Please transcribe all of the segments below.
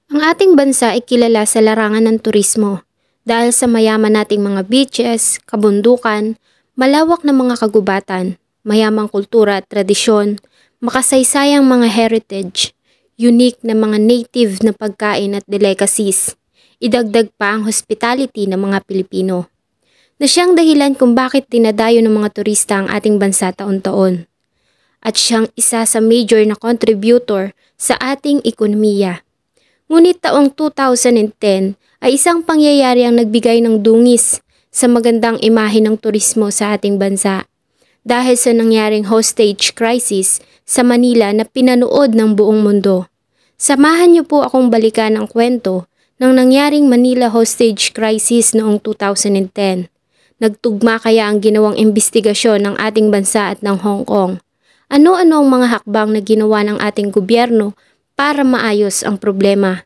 Ang ating bansa ay kilala sa larangan ng turismo dahil sa mayaman nating mga beaches, kabundukan, malawak na mga kagubatan, mayamang kultura at tradisyon, makasaysayang mga heritage, unique na mga native na pagkain at delicacies. Idagdag pa ang hospitality ng mga Pilipino na siyang dahilan kung bakit dinadayo ng mga turista ang ating bansa taon-taon. At siyang isa sa major na contributor sa ating ekonomiya. Ngunit taong 2010 ay isang pangyayari ang nagbigay ng dungis sa magandang imahe ng turismo sa ating bansa dahil sa nangyaring hostage crisis sa Manila na pinanood ng buong mundo. Samahan niyo po akong balikan ang kwento ng nangyaring Manila hostage crisis noong 2010. Nagtugma kaya ang ginawang imbestigasyon ng ating bansa at ng Hong Kong? Ano-ano ang mga hakbang na ginawa ng ating gobyerno para maayos ang problema?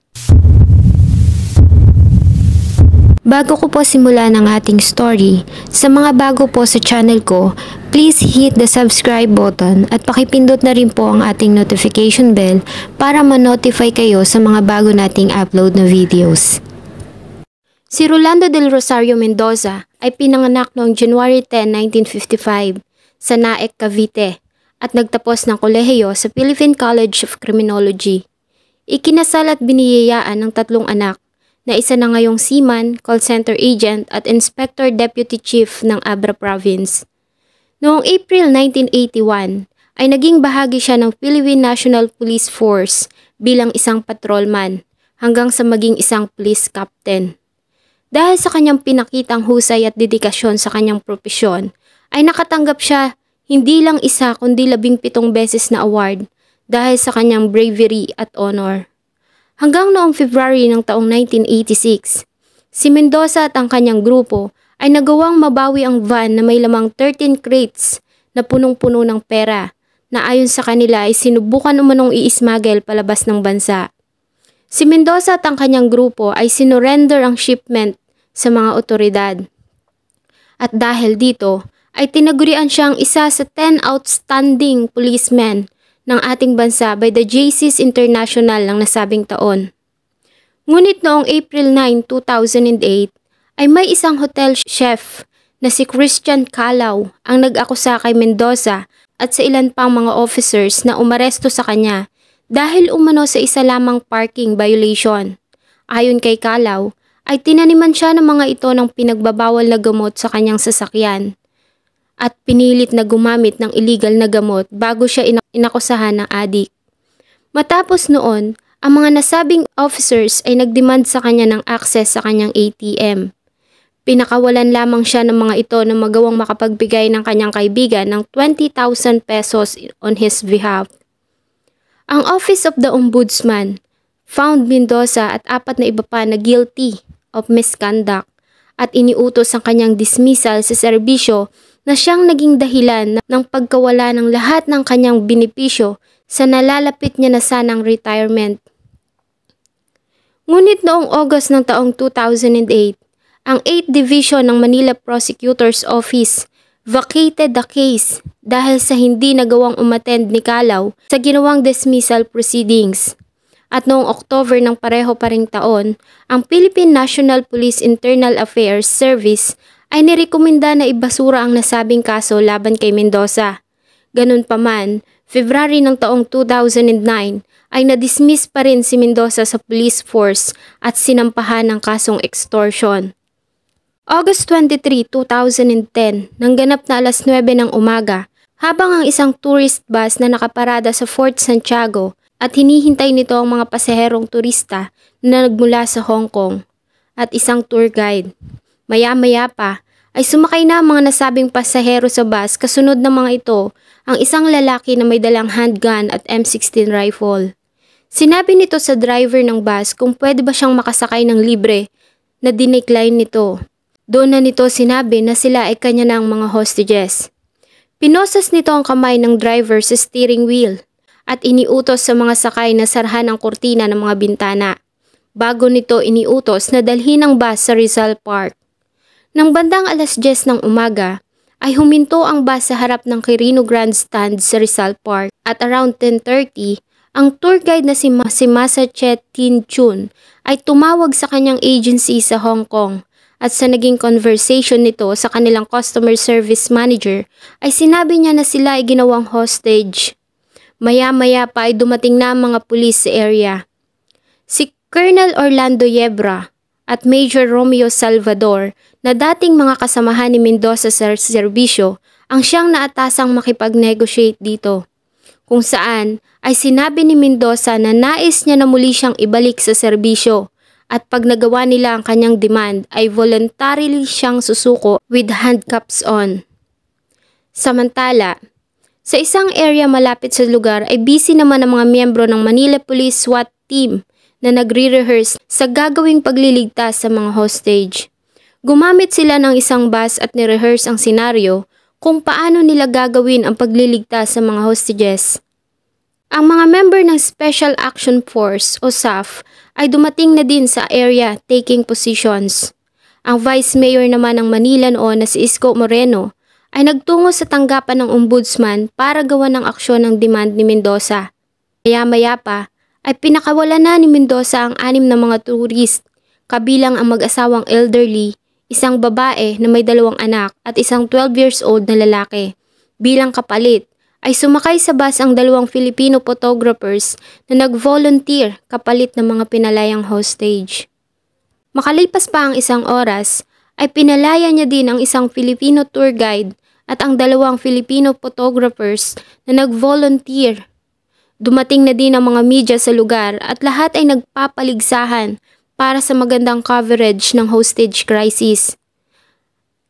Bago ko po simulan ang ating story, sa mga bago po sa channel ko, please hit the subscribe button at pakipindot na rin po ang ating notification bell para ma-notify kayo sa mga bago nating upload na videos. Si Rolando del Rosario Mendoza ay pinanganak noong January 10, 1955 sa Naec, Cavite at nagtapos ng kolehiyo sa Philippine College of Criminology. Ikinasal at biniyayaan ng 3 anak na isa na ngayong seaman, call center agent at inspector deputy chief ng Abra Province. Noong April 1981 ay naging bahagi siya ng Philippine National Police Force bilang isang patrolman hanggang sa maging isang police captain. Dahil sa kanyang pinakitang husay at dedikasyon sa kanyang propesyon, ay nakatanggap siya hindi lang isa kundi 17 beses na award dahil sa kanyang bravery at honor. Hanggang noong February ng taong 1986, si Mendoza at ang kanyang grupo ay nagawang mabawi ang van na may lamang 13 crates na punong-puno ng pera na ayon sa kanila ay sinubukan umanong i-smuggle palabas ng bansa. Si Mendoza at ang kanyang grupo ay sinurrender ang shipment sa mga otoridad. At dahil dito, ay tinagurian siyang isa sa 10 outstanding policemen ng ating bansa by the JC's International ng nasabing taon. Ngunit noong April 9, 2008, ay may isang hotel chef na si Christian Calao ang nag-akusa kay Mendoza at sa ilan pang mga officers na umaresto sa kanya dahil umano sa isa lamang parking violation. Ayon kay Calao, ay tinaniman siya ng mga ito ng pinagbabawal na gamot sa kanyang sasakyan at pinilit na gumamit ng illegal na gamot bago siya inakusahan ng adik. Matapos noon, ang mga nasabing officers ay nagdemand sa kanya ng access sa kanyang ATM. Pinakawalan lamang siya ng mga ito na magawang makapagbigay ng kanyang kaibigan ng 20,000 pesos on his behalf. Ang Office of the Ombudsman found Mendoza at 4 na iba pa na guilty of misconduct at iniutos ang kanyang dismissal sa serbisyo na siyang naging dahilan ng pagkawala ng lahat ng kanyang benepisyo sa nalalapit niya na sanang retirement. Ngunit noong August ng taong 2008, ang 8th Division ng Manila Prosecutor's Office vacated the case dahil sa hindi nagawang umattend ni Calao sa ginawang dismissal proceedings. At noong October ng pareho pa ring taon, ang Philippine National Police Internal Affairs Service ay nirekomenda na ibasura ang nasabing kaso laban kay Mendoza. Ganun pa man, February ng taong 2009 ay nadismiss pa rin si Mendoza sa police force at sinampahan ng kasong extortion. August 23, 2010, nang ganap na alas 9 ng umaga, habang ang isang tourist bus na nakaparada sa Fort Santiago at hinihintay nito ang mga pasaherong turista na nagmula sa Hong Kong at isang tour guide. Maya-maya pa ay sumakay na ang mga nasabing pasahero sa bus kasunod ng mga ito ang isang lalaki na may dalang handgun at M16 rifle. Sinabi nito sa driver ng bus kung pwede ba siyang makasakay ng libre na dinecline nito. Doon na nito sinabi na sila ay kanya ng mga hostages. Pinosas nito ang kamay ng driver sa steering wheel at iniutos sa mga sakay na sarhan ang kurtina ng mga bintana. Bago nito iniutos na dalhin ang bus sa Rizal Park. Nang bandang alas 10 ng umaga, ay huminto ang bus sa harap ng Quirino Grandstand sa Rizal Park at around 10:30 Ang tour guide na si Masachet Tin Chun ay tumawag sa kanyang agency sa Hong Kong at sa naging conversation nito sa kanilang customer service manager ay sinabi niya na sila ay ginawang hostage. Maya-maya pa ay dumating na ang mga pulis sa area. Si Colonel Orlando Yebra at Major Romeo Salvador na dating mga kasamahan ni Mendoza sa serbisyo ang siyang naatasang makipag-negotiate dito. Kung saan ay sinabi ni Mendoza na nais niya na muli siyang ibalik sa serbisyo at pag nagawa nila ang kanyang demand ay voluntarily siyang susuko with handcuffs on. Samantala, sa isang area malapit sa lugar ay busy naman ang mga miyembro ng Manila Police SWAT team na nagre-rehearse sa gagawing pagliligtas sa mga hostage. Gumamit sila ng isang bus at ni-rehearse ang senaryo kung paano nila gagawin ang pagliligtas sa mga hostages. Ang mga member ng Special Action Force o SAF ay dumating na din sa area taking positions. Ang Vice Mayor naman ng Manila noon na si Isko Moreno ay nagtungo sa tanggapan ng Ombudsman para gawa ng aksyon ng demand ni Mendoza. Maya-maya pa ay pinakawalan na ni Mendoza ang 6 na mga turist, kabilang ang mag-asawang elderly, isang babae na may 2 anak at isang 12 years old na lalaki. Bilang kapalit ay sumakay sa bus ang 2 Filipino photographers na nag-volunteer kapalit ng mga pinalayang hostage. Makalipas pa ang 1 oras ay pinalaya niya din ang isang Filipino tour guide at ang 2 Filipino photographers na nag-volunteer. Dumating na din ang mga media sa lugar at lahat ay nagpapaligsahan para sa magandang coverage ng hostage crisis.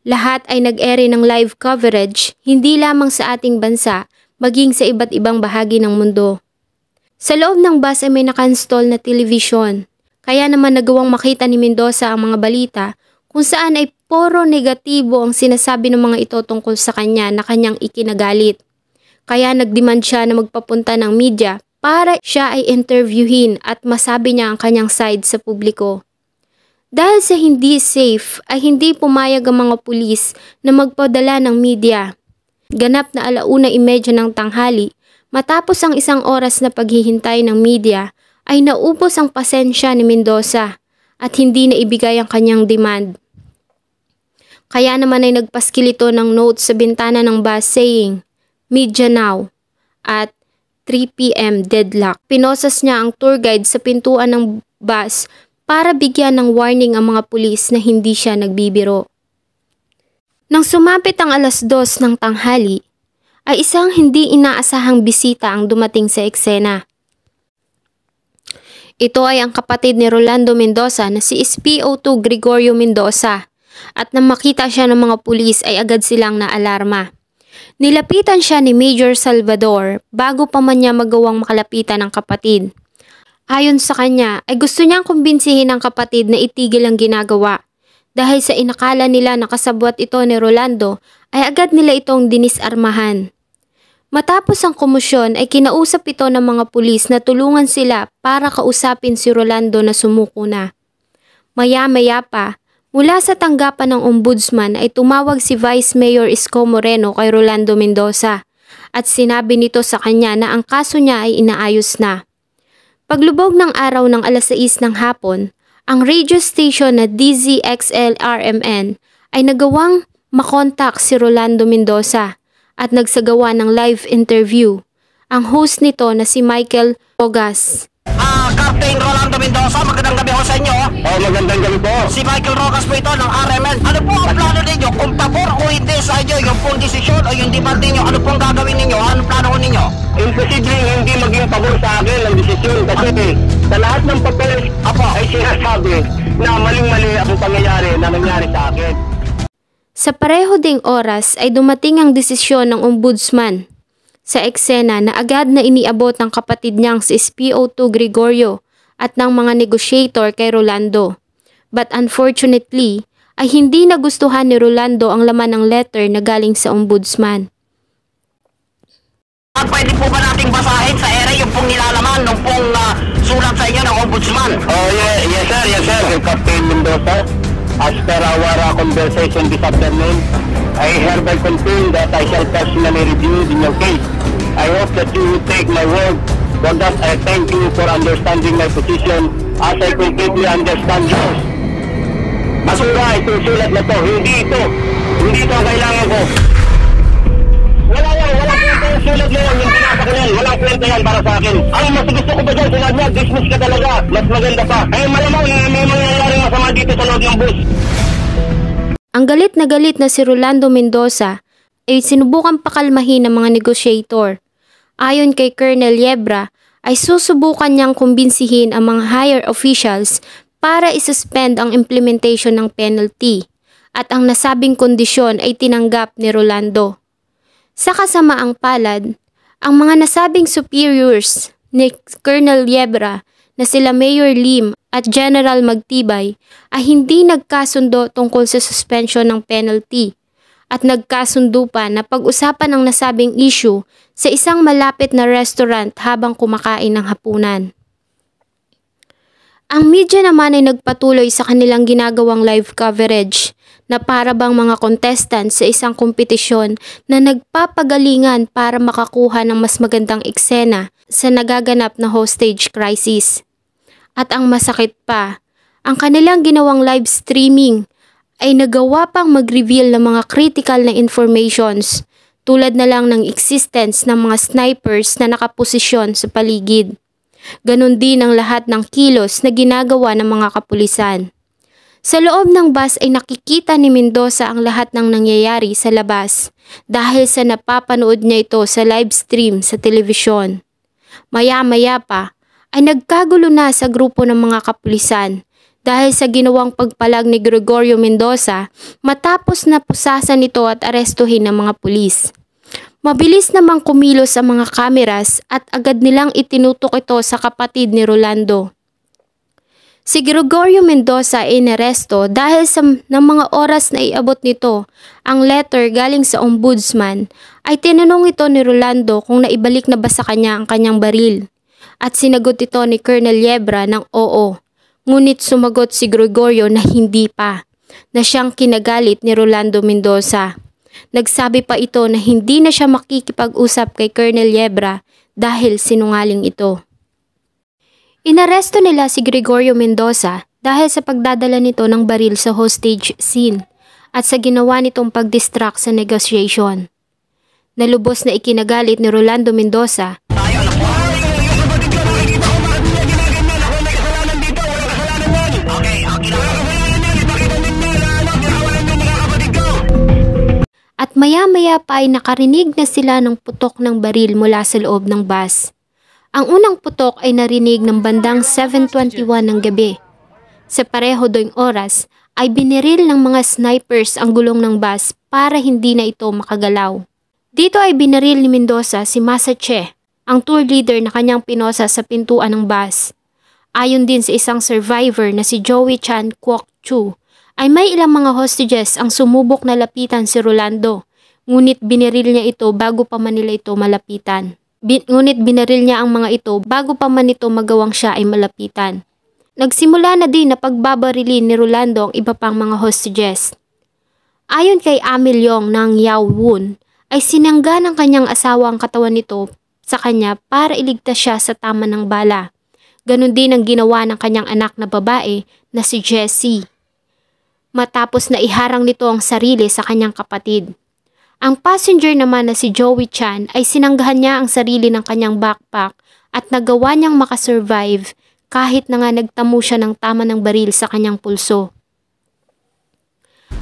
Lahat ay nag-ere ng live coverage hindi lamang sa ating bansa, maging sa iba't ibang bahagi ng mundo. Sa loob ng bus ay may naka-install na television, kaya naman nagawang makita ni Mendoza ang mga balita kung saan ay puro negatibo ang sinasabi ng mga ito tungkol sa kanya na kanyang ikinagalit. Kaya nagdemand siya na magpapunta ng media para siya ay interviewin at masabi niya ang kanyang side sa publiko. Dahil sa hindi safe ay hindi pumayag ang mga pulis na magpadala ng media. Ganap na 1:30 ng tanghali, matapos ang 1 oras na paghihintay ng media ay naubos ang pasensya ni Mendoza at hindi na ibigay ang kanyang demand. Kaya naman ay nagpaskil ito ng note sa bintana ng bus saying, "Media now" at 3 p.m. deadlock. Pinosas niya ang tour guide sa pintuan ng bus para bigyan ng warning ang mga pulis na hindi siya nagbibiro. Nang sumapit ang 2:00 ng tanghali, ay isang hindi inaasahang bisita ang dumating sa eksena. Ito ay ang kapatid ni Rolando Mendoza na si SPO2 Gregorio Mendoza at nang makita siya ng mga pulis ay agad silang naalarma. Nilapitan siya ni Major Salvador bago pa man niya magawang makalapitan ng kapatid. Ayon sa kanya ay gusto niyang kumbinsihin ang kapatid na itigil ang ginagawa. Dahil sa inakala nila na kasabwat ito ni Rolando ay agad nila itong dinisarmahan. Matapos ang komosyon ay kinausap ito ng mga pulis na tulungan sila para kausapin si Rolando na sumuko na. Maya-maya pa, mula sa tanggapan ng Ombudsman ay tumawag si Vice Mayor Isko Moreno kay Rolando Mendoza at sinabi nito sa kanya na ang kaso niya ay inaayos na. Paglubog ng araw ng 6:00 ng hapon, ang radio station na DZXL-RMN ay nagawang makontak si Rolando Mendoza at nagsagawa ng live interview. Ang host nito na si Michael Rogas. Captain Rolando Mendoza, magandang gabi ho sa inyo. Magandang gabi po. Si Michael Rojas po ito ng RMN. Ano po ang plano ninyo? Kung pabor o hindi sa inyo, yung pong desisyon o yung demand ninyo, ano pong gagawin ninyo? Anong plano ko ninyo? Imposibleng hindi maging pabor sa akin ang desisyon kasi sa lahat ng papel ay sinasabi na maling-mali ang pangyayari na nangyari sa akin. Sa pareho ding oras ay dumating ang desisyon ng Ombudsman sa eksena na agad na iniabot ng kapatid niyang si SPO2 Gregorio at ng mga negotiator kay Rolando. But unfortunately, ay hindi nagustuhan ni Rolando ang laman ng letter na galing sa Ombudsman. Pwede po ba nating basahin sa ere yung pong nilalaman nung pong sulat sa inyo ng Ombudsman? Yes sir, Captain Mendoza. As per our conversation this afternoon, I hereby confirm that I shall personally review in your case. I hope that you will take my word For that, I thank you for understanding my position as I completely understand yours. Basura, itong sulat na to. Hindi ito ang kailangan ko. Wala kwenta yung sulat na yun, yung pinasa ko yan. Walang kwenta yan para sa akin. Ang mas gusto ko pa dyan, sinabi niya, dismiss ka talaga. Mas maganda pa. Ay malamang na may mangyayaring masama dito sa loob ng bus. Ang galit na si Rolando Mendoza ay sinubukang pakalmahin ng mga negotiator. Ayon kay Colonel Yebra, ay susubukan niyang kumbinsihin ang mga higher officials para isuspend ang implementation ng penalty at ang nasabing kondisyon ay tinanggap ni Rolando. Sa kasamaang palad, ang mga nasabing superiors ni Colonel Yebra na sila Mayor Lim at General Magtibay ay hindi nagkasundo tungkol sa suspension ng penalty at nagkasundo pa na pag-usapan ang nasabing issue sa isang malapit na restaurant habang kumakain ng hapunan. Ang media naman ay nagpatuloy sa kanilang ginagawang live coverage na para bang mga contestants sa isang kompetisyon na nagpapagalingan para makakuha ng mas magandang eksena sa nagaganap na hostage crisis. At ang masakit pa, ang kanilang ginawang live streaming ay nagawa pang mag-reveal ng mga critical na informations tulad na lang ng existence ng mga snipers na nakaposisyon sa paligid. Ganon din ang lahat ng kilos na ginagawa ng mga kapulisan. Sa loob ng bus ay nakikita ni Mendoza ang lahat ng nangyayari sa labas dahil sa napapanood niya ito sa live stream sa telebisyon. Maya-maya pa ay nagkagulo na sa grupo ng mga kapulisan dahil sa ginawang pagpalag ni Gregorio Mendoza matapos na pusasan ito at arestuhin ng mga pulis. Mabilis namang kumilos ang mga kameras at agad nilang itinutok ito sa kapatid ni Rolando. Si Gregorio Mendoza ay inaresto dahil sa ng mga oras na iabot nito ang letter galing sa ombudsman ay tinanong ito ni Rolando kung naibalik na ba sa kanya ang kanyang baril. At sinagot ito ni Colonel Yebra ng oo. Ngunit sumagot si Gregorio na hindi pa, na siyang kinagalit ni Rolando Mendoza. Nagsabi pa ito na hindi na siya makikipag-usap kay Colonel Yebra dahil sinungaling ito. Inaresto nila si Gregorio Mendoza dahil sa pagdadala nito ng baril sa hostage scene at sa ginawa nitong pag-distract sa negotiation. Nalubos na ikinagalit ni Rolando Mendoza. At maya-maya pa ay nakarinig na sila ng putok ng baril mula sa loob ng bus. Ang unang putok ay narinig ng bandang 7:21 ng gabi. Sa pareho doing oras ay biniril ng mga snipers ang gulong ng bus para hindi na ito makagalaw. Dito ay biniril ni Mendoza si Masa Che, ang tour leader na kanyang pinosa sa pintuan ng bus. Ayon din sa isang survivor na si Joey Chan Kwok Chu, ay may ilang mga hostages ang sumubok na lapitan si Rolando, ngunit biniril niya ito bago pa man nila ito malapitan. Ngunit binaril niya ang mga ito bago pa man ito magawang siya ay malapitan. Nagsimula na din na pagbabarilin ni Rolando ang iba pang mga hostages. Ayon kay Amil Yong ng Yao Woon, ay sinangga ng kanyang asawa ang katawan nito sa kanya para iligtas siya sa tama ng bala. Ganon din ang ginawa ng kanyang anak na babae na si Jessie. Matapos na iharang nito ang sarili sa kanyang kapatid. Ang passenger naman na si Joey Chan ay sinanggahan niya ang sarili ng kanyang backpack at nagawa niyang makasurvive kahit na nga nagtamo siya ng tama ng baril sa kanyang pulso.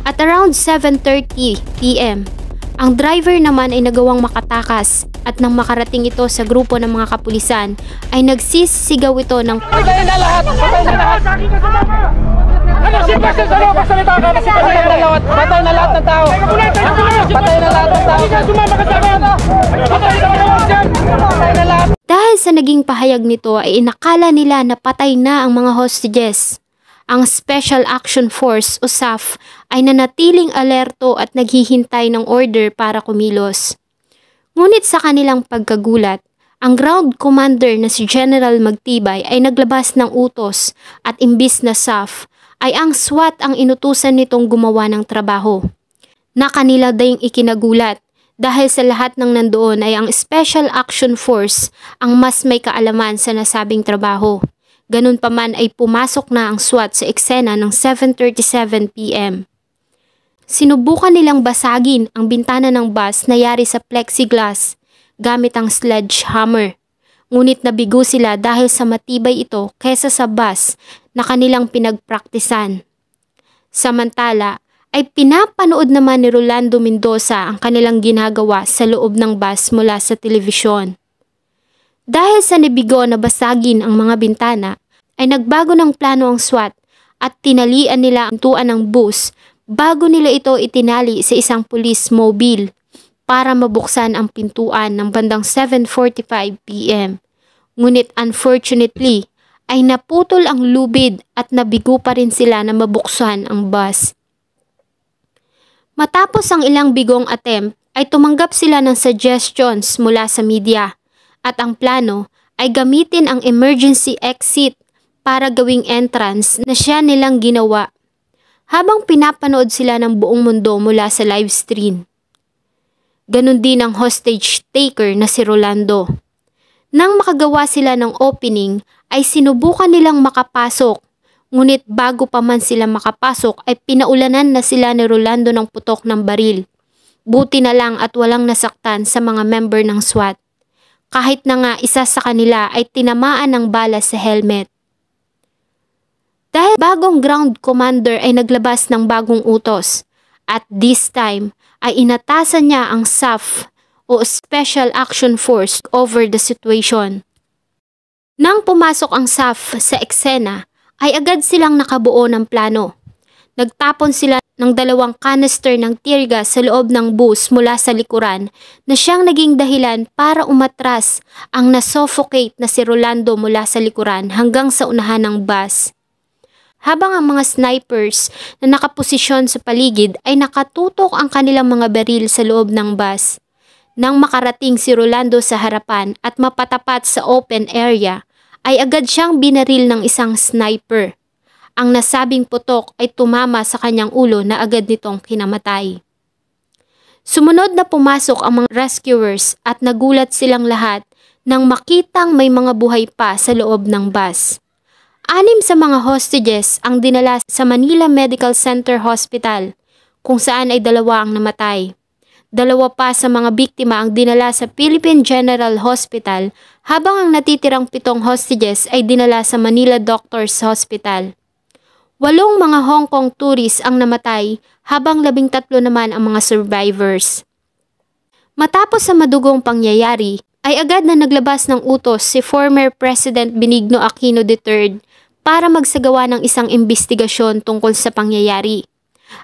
At around 7:30 p.m., ang driver naman ay nagawang makatakas at nang makarating ito sa grupo ng mga kapulisan ay nagsisigaw ito ng patay na lahat! Patay na lahat! Ano si Pastor Salo? Pasalita ka! Patay na lahat ng tao! Patay na lahat ng tao! Patay na lahat! Dahil sa naging pahayag nito ay inakala nila na patay na ang mga hostages. Ang Special Action Force o SAF ay nanatiling alerto at naghihintay ng order para kumilos. Ngunit sa kanilang pagkagulat, ang ground commander na si General Magtibay ay naglabas ng utos at imbis na SAF ay ang SWAT ang inutusan nitong gumawa ng trabaho. Na kanila ding ikinagulat Dahil sa lahat ng nandoon ay ang Special Action Force ang mas may kaalaman sa nasabing trabaho. Ganun pa man ay pumasok na ang SWAT sa eksena ng 7:37 p.m. Sinubukan nilang basagin ang bintana ng bus na yari sa plexiglass gamit ang sledgehammer. Ngunit nabigo sila dahil sa matibay ito kaysa sa bus na kanilang pinagpraktisan. Samantala, ay pinapanood naman ni Rolando Mendoza ang kanilang ginagawa sa loob ng bus mula sa telebisyon. Dahil sa nabigo na basagin ang mga bintana, ay nagbago ng plano ang SWAT at tinalian nila ang pintuan ng bus bago nila ito itinali sa isang police mobile para mabuksan ang pintuan ng bandang 7:45 p.m. Ngunit unfortunately, ay naputol ang lubid at nabigo pa rin sila na mabuksan ang bus. Matapos ang ilang bigong attempt ay tumanggap sila ng suggestions mula sa media at ang plano ay gamitin ang emergency exit para gawing entrance na siya nilang ginawa habang pinapanood sila ng buong mundo mula sa live stream. Ganon din ang hostage taker na si Rolando. Nang makagawa sila ng opening ay sinubukan nilang makapasok. Ngunit bago pa man sila makapasok ay pinaulanan na sila ni Rolando ng putok ng baril. Buti na lang at walang nasaktan sa mga member ng SWAT. Kahit na nga isa sa kanila ay tinamaan ng bala sa helmet. Dahil bagong ground commander ay naglabas ng bagong utos. At this time ay inatasan niya ang SAF o Special Action Force over the situation. Nang pumasok ang SAF sa eksena, ay agad silang nakabuo ng plano. Nagtapon sila ng 2 canister ng tear gas sa loob ng bus mula sa likuran na siyang naging dahilan para umatras ang nasuffocate na si Rolando mula sa likuran hanggang sa unahan ng bus. Habang ang mga snipers na nakaposisyon sa paligid ay nakatutok ang kanilang mga baril sa loob ng bus. Nang makarating si Rolando sa harapan at mapatapat sa open area, ay agad siyang binaril ng isang sniper. Ang nasabing putok ay tumama sa kanyang ulo na agad nitong kinamatay. Sumunod na pumasok ang mga rescuers at nagulat silang lahat nang makitang may mga buhay pa sa loob ng bus. 6 sa mga hostages ang dinala sa Manila Medical Center Hospital, kung saan ay 2 ang namatay. 2 pa sa mga biktima ang dinala sa Philippine General Hospital habang ang natitirang 7 hostages ay dinala sa Manila Doctors Hospital. 8 mga Hong Kong tourists ang namatay habang 13 naman ang mga survivors. Matapos sa madugong pangyayari, ay agad na naglabas ng utos si former President Benigno Aquino III para magsagawa ng isang imbestigasyon tungkol sa pangyayari.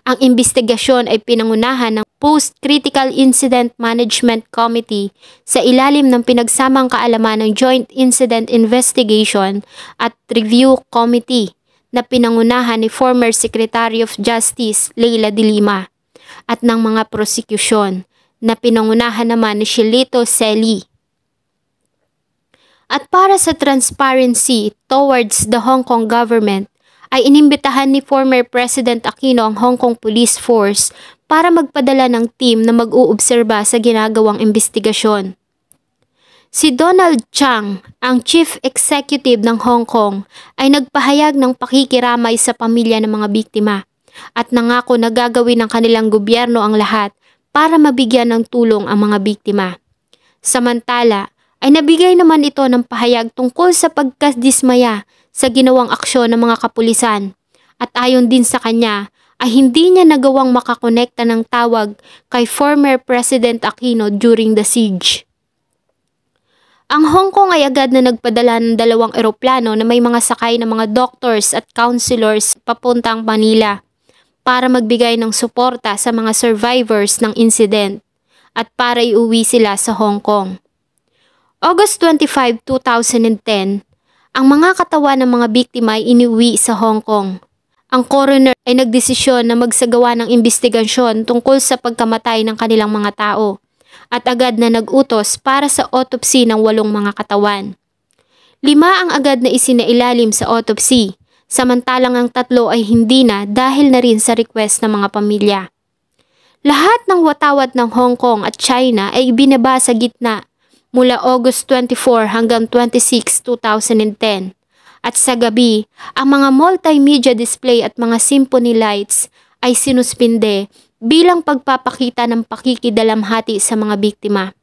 Ang imbestigasyon ay pinangunahan ng Post-Critical Incident Management Committee sa ilalim ng pinagsamang kaalaman ng Joint Incident Investigation at Review Committee na pinangunahan ni former Secretary of Justice Leila de Lima at ng mga prosecution na pinangunahan naman ni Shelito Celi. At para sa transparency towards the Hong Kong government, ay inimbitahan ni former President Aquino ang Hong Kong Police Force para magpadala ng team na mag-uobserba sa ginagawang investigasyon. Si Donald Chang, ang Chief Executive ng Hong Kong, ay nagpahayag ng pakikiramay sa pamilya ng mga biktima at nangako na gagawin ng kanilang gobyerno ang lahat para mabigyan ng tulong ang mga biktima. Samantala, ay nabigay naman ito ng pahayag tungkol sa pagkadismaya sa ginawang aksyon ng mga kapulisan at ayon din sa kanya ay hindi niya nagawang makakonekta ng tawag kay former President Aquino during the siege. Ang Hong Kong ay agad na nagpadala ng 2 eroplano na may mga sakay na mga doctors at counselors papuntang Manila para magbigay ng suporta sa mga survivors ng incident at para iuwi sila sa Hong Kong. August 25, 2010, ang mga katawan ng mga biktima ay iniuwi sa Hong Kong. Ang coroner ay nagdesisyon na magsagawa ng investigasyon tungkol sa pagkamatay ng kanilang mga tao at agad na nag-utos para sa autopsy ng 8 mga katawan. 5 ang agad na isinailalim sa autopsy, samantalang ang 3 ay hindi na dahil na rin sa request ng mga pamilya. Lahat ng watawat ng Hong Kong at China ay ibinaba sa gitna mula August 24 hanggang 26, 2010. At sa gabi, ang mga multimedia display at mga symphony lights ay sinuspinde bilang pagpapakita ng pakikidalamhati sa mga biktima.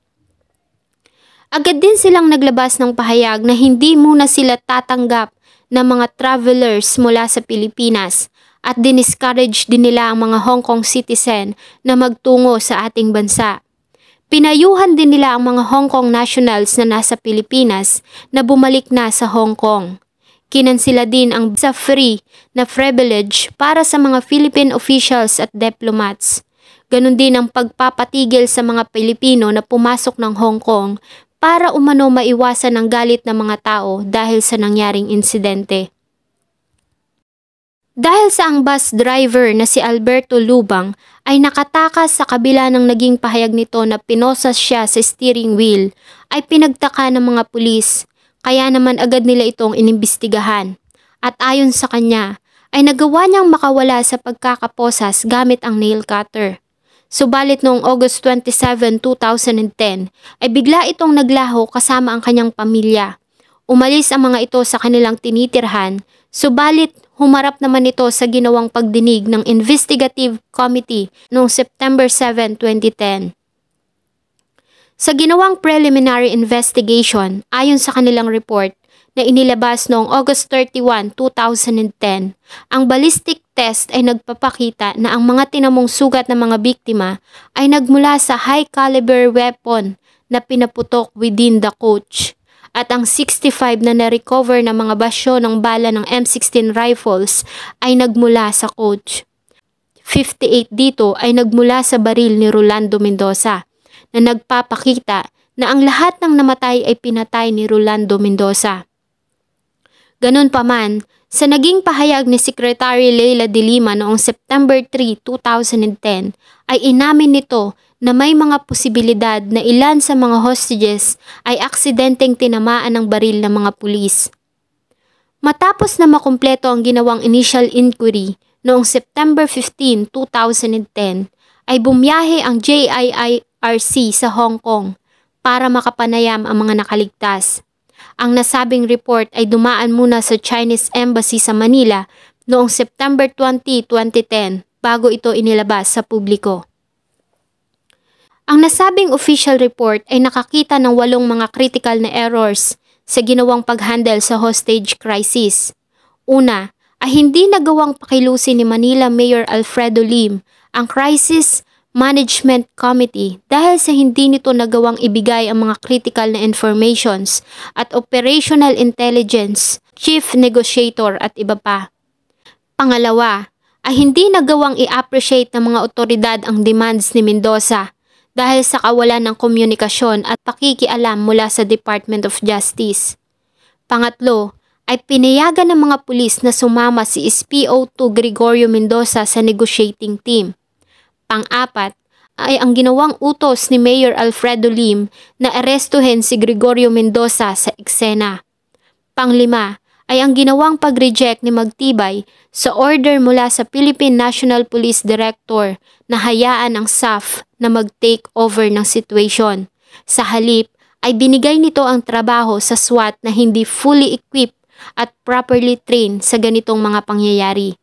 Agad din silang naglabas ng pahayag na hindi muna sila tatanggap ng mga travelers mula sa Pilipinas at diniscourage din nila ang mga Hong Kong citizen na magtungo sa ating bansa. Pinayuhan din nila ang mga Hong Kong nationals na nasa Pilipinas na bumalik na sa Hong Kong. Kinansila din ang visa free na privilege para sa mga Philippine officials at diplomats. Ganon din ang pagpapatigil sa mga Pilipino na pumasok ng Hong Kong para umano maiwasan ang galit ng mga tao dahil sa nangyaring insidente. Dahil sa ang bus driver na si Alberto Lubang ay nakatakas sa kabila ng naging pahayag nito na pinosas siya sa steering wheel, ay pinagtaka ng mga pulis, kaya naman agad nila itong inimbestigahan. At ayon sa kanya, ay nagawa niyang makawala sa pagkakaposas gamit ang nail cutter. Subalit noong August 27, 2010, ay bigla itong naglaho kasama ang kanyang pamilya. Umalis ang mga ito sa kanilang tinitirhan, subalit humarap naman ito sa ginawang pagdinig ng Investigative Committee noong September 7, 2010. Sa ginawang preliminary investigation, ayon sa kanilang report na inilabas noong August 31, 2010, ang ballistic test ay nagpapakita na ang mga tinamong sugat ng mga biktima ay nagmula sa high-caliber weapon na pinaputok within the coach. At ang 65 na na-recover na mga basyo ng bala ng M16 rifles ay nagmula sa coach. 58 dito ay nagmula sa baril ni Rolando Mendoza na nagpapakita na ang lahat ng namatay ay pinatay ni Rolando Mendoza. Ganon pa man, sa naging pahayag ni Secretary Leila de Lima noong September 3, 2010 ay inamin nito na may mga posibilidad na ilan sa mga hostages ay aksidenteng tinamaan ng baril ng mga pulis. Matapos na makumpleto ang ginawang initial inquiry noong September 15, 2010, ay bumiyahe ang JIIRC sa Hong Kong para makapanayam ang mga nakaligtas. Ang nasabing report ay dumaan muna sa Chinese Embassy sa Manila noong September 20, 2010 bago ito inilabas sa publiko. Ang nasabing official report ay nakakita ng 8 mga critical na errors sa ginawang paghandle sa hostage crisis. Una, ay hindi nagawang pakilusin ni Manila Mayor Alfredo Lim ang Crisis Management Committee dahil sa hindi nito nagawang ibigay ang mga critical na informations at operational intelligence, chief negotiator at iba pa. Pangalawa, ay hindi nagawang i-appreciate ng mga otoridad ang demands ni Mendoza dahil sa kawalan ng komunikasyon at pakikialam mula sa Department of Justice. Pangatlo, ay pinayagan ng mga pulis na sumama si SPO2 Gregorio Mendoza sa negotiating team. Pang-apat, ay ang ginawang utos ni Mayor Alfredo Lim na arestuhin si Gregorio Mendoza sa eksena. Pang-lima, ay ang ginawang pag-reject ni Magtibay sa order mula sa Philippine National Police Director na hayaan ang SAF na mag-take over ng situation. Sa halip, ay binigay nito ang trabaho sa SWAT na hindi fully equipped at properly trained sa ganitong mga pangyayari.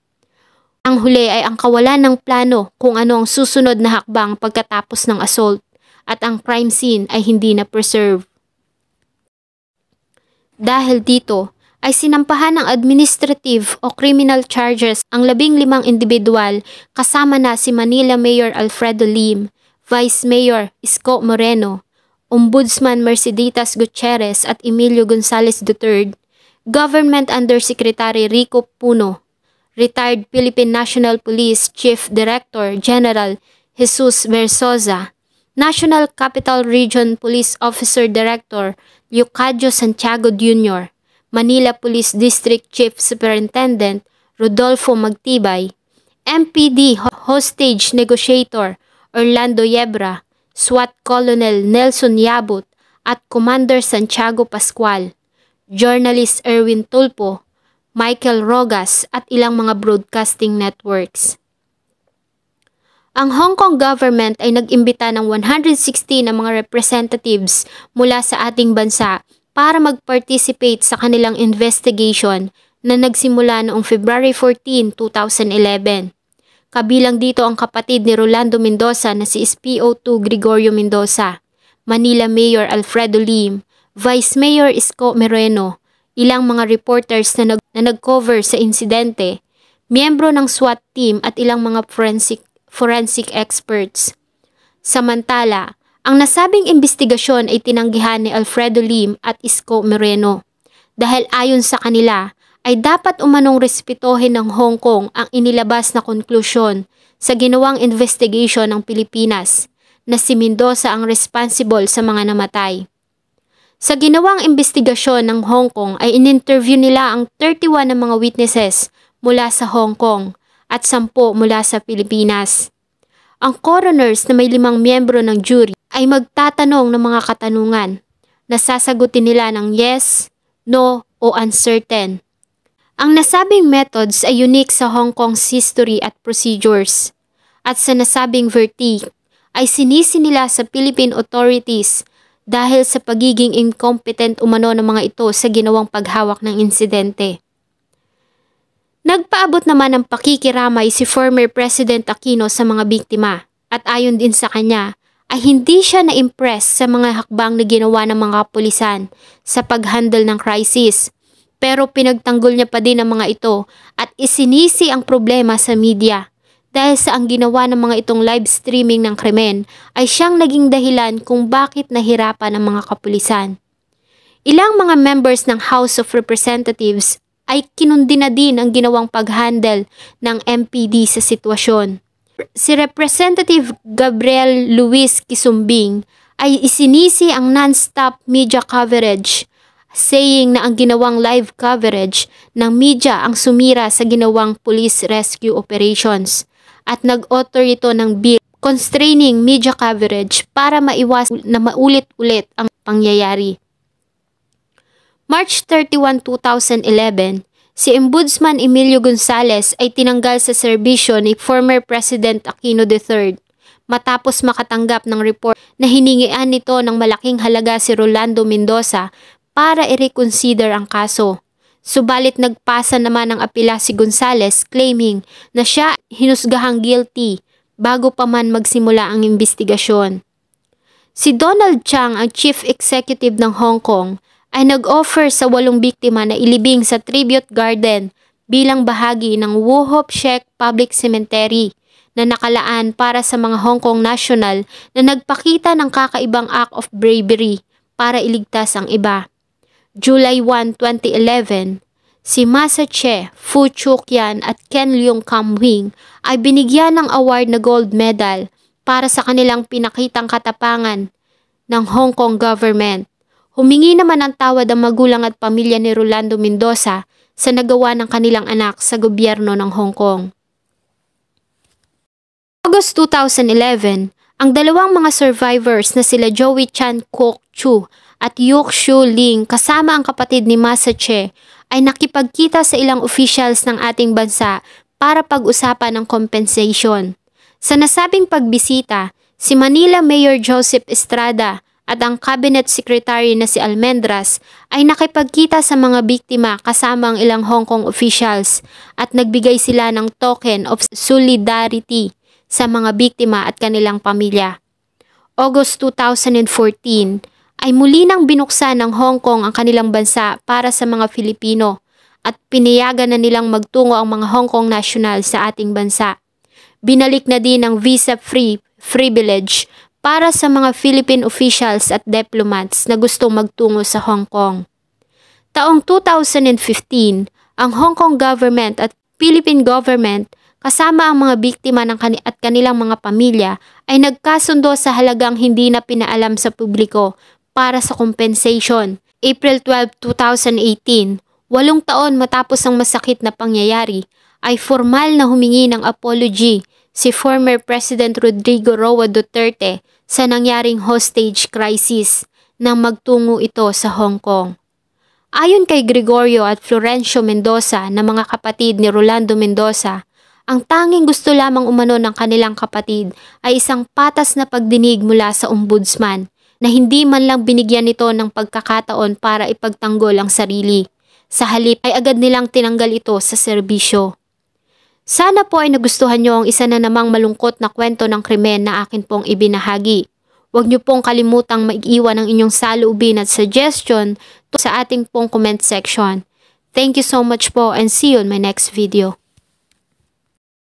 Ang huli ay ang kawalan ng plano kung ano ang susunod na hakbang pagkatapos ng assault at ang crime scene ay hindi na preserve. Dahil dito, ay sinampahan ng administrative o criminal charges ang 15 individual kasama na si Manila Mayor Alfredo Lim, Vice Mayor Isko Moreno, Ombudsman Mercedes Gutierrez at Emilio Gonzales III, Government Undersecretary Rico Puno, Retired Philippine National Police Chief Director General Jesus Versosa, National Capital Region Police Officer Director Leocadio Santiago Jr., Manila Police District Chief Superintendent Rodolfo Magtibay, MPD Hostage Negotiator Orlando Yebra, SWAT Colonel Nelson Yabut at Commander Santiago Pascual, Journalist Erwin Tulpo, Michael Rogas at ilang mga broadcasting networks. Ang Hong Kong government ay nag-imbita ng 160 na mga representatives mula sa ating bansa para mag-participate sa kanilang investigation na nagsimula noong February 14, 2011. Kabilang dito ang kapatid ni Rolando Mendoza na si SPO2 Gregorio Mendoza, Manila Mayor Alfredo Lim, Vice Mayor Isko Moreno, ilang mga reporters na nag-cover sa insidente, miyembro ng SWAT team at ilang mga forensic experts. Samantala, ang nasabing investigasyon ay tinanggihan ni Alfredo Lim at Isko Moreno dahil ayon sa kanila ay dapat umanong respetuhin ng Hong Kong ang inilabas na konklusyon sa ginawang investigation ng Pilipinas na si Mendoza ang responsible sa mga namatay. Sa ginawang investigasyon ng Hong Kong ay in-interview nila ang 31 na mga witnesses mula sa Hong Kong at 10 mula sa Pilipinas. Ang coroners na may 5 miyembro ng jury ay magtatanong ng mga katanungan na sasagutin nila ng yes, no o uncertain. Ang nasabing methods ay unique sa Hong Kong's history at procedures. At sa nasabing verdict ay sinisi nila sa Philippine authorities dahil sa pagiging incompetent umano ng mga ito sa ginawang paghawak ng insidente. Nagpaabot naman ng pakikiramay si former President Aquino sa mga biktima at ayon din sa kanya ay hindi siya na-impress sa mga hakbang na ginawa ng mga kapulisan sa pag-handle ng crisis. Pero pinagtanggol niya pa din ang mga ito at isinisi ang problema sa media dahil sa ang ginawa ng mga itong live streaming ng krimen ay siyang naging dahilan kung bakit nahirapan ang mga kapulisan. Ilang mga members ng House of Representatives ay kinundi na din ang ginawang pag-handle ng MPD sa sitwasyon. Si Representative Gabriel Luis Quisumbing ay isinisi ang non-stop media coverage, saying na ang ginawang live coverage ng media ang sumira sa ginawang police rescue operations at nag-author ito ng bill constraining media coverage para maiwasan na maulit-ulit ang pangyayari. March 31, 2011, si Ombudsman Emilio Gonzales ay tinanggal sa serbisyo ni former President Aquino III matapos makatanggap ng report na hiningian nito ng malaking halaga si Rolando Mendoza para i-reconsider ang kaso. Subalit nagpasa naman ng apela si Gonzales claiming na siya hinusgahang guilty bago pa man magsimula ang investigasyon. Si Donald Chang, ang Chief Executive ng Hong Kong, ay nag-offer sa 8 biktima na ilibing sa tribute garden bilang bahagi ng Wu Hop Shek Public Cemetery na nakalaan para sa mga Hong Kong national na nagpakita ng kakaibang act of bravery para iligtas ang iba. July 1, 2011, si Masa Che, Fu Chuqian at Ken Leung Kam Wing ay binigyan ng award na gold medal para sa kanilang pinakitang katapangan ng Hong Kong government. Humingi naman ng tawad ang magulang at pamilya ni Rolando Mendoza sa nagawa ng kanilang anak sa gobyerno ng Hong Kong. August 2011, ang dalawang mga survivors na sila Joey Chan Kwok Chu at Yok Shu Ling kasama ang kapatid ni Masa Che ay nakipagkita sa ilang officials ng ating bansa para pag-usapan ng compensation. Sa nasabing pagbisita, si Manila Mayor Joseph Estrada at ang Cabinet Secretary na si Almendras ay nakipagkita sa mga biktima kasama ang ilang Hong Kong officials at nagbigay sila ng token of solidarity sa mga biktima at kanilang pamilya. August 2014 ay muli nang binuksan ng Hong Kong ang kanilang bansa para sa mga Filipino at pinayagan na nilang magtungo ang mga Hong Kong national sa ating bansa. Binalik na din ang visa-free privilege para sa mga Philippine officials at diplomats na gustong magtungo sa Hong Kong. Taong 2015, ang Hong Kong government at Philippine government kasama ang mga biktima at kanilang mga pamilya ay nagkasundo sa halagang hindi na pinaalam sa publiko para sa compensation. April 12, 2018, 8 taon matapos ang masakit na pangyayari, ay formal na humingi ng apology si former President Rodrigo Roa Duterte sa nangyaring hostage crisis nang magtungo ito sa Hong Kong. Ayon kay Gregorio at Florencio Mendoza na mga kapatid ni Rolando Mendoza, Ang tanging gusto lamang umano ng kanilang kapatid ay isang patas na pagdinig mula sa ombudsman na hindi man lang binigyan nito ng pagkakataon para ipagtanggol ang sarili. Sa halip ay agad nilang tinanggal ito sa serbisyo. Sana po ay nagustuhan nyo ang isa na namang malungkot na kwento ng krimen na akin pong ibinahagi. Huwag nyo pong kalimutang mag-iwan ang inyong saloobin at suggestion sa ating pong comment section. Thank you so much po and see you in my next video.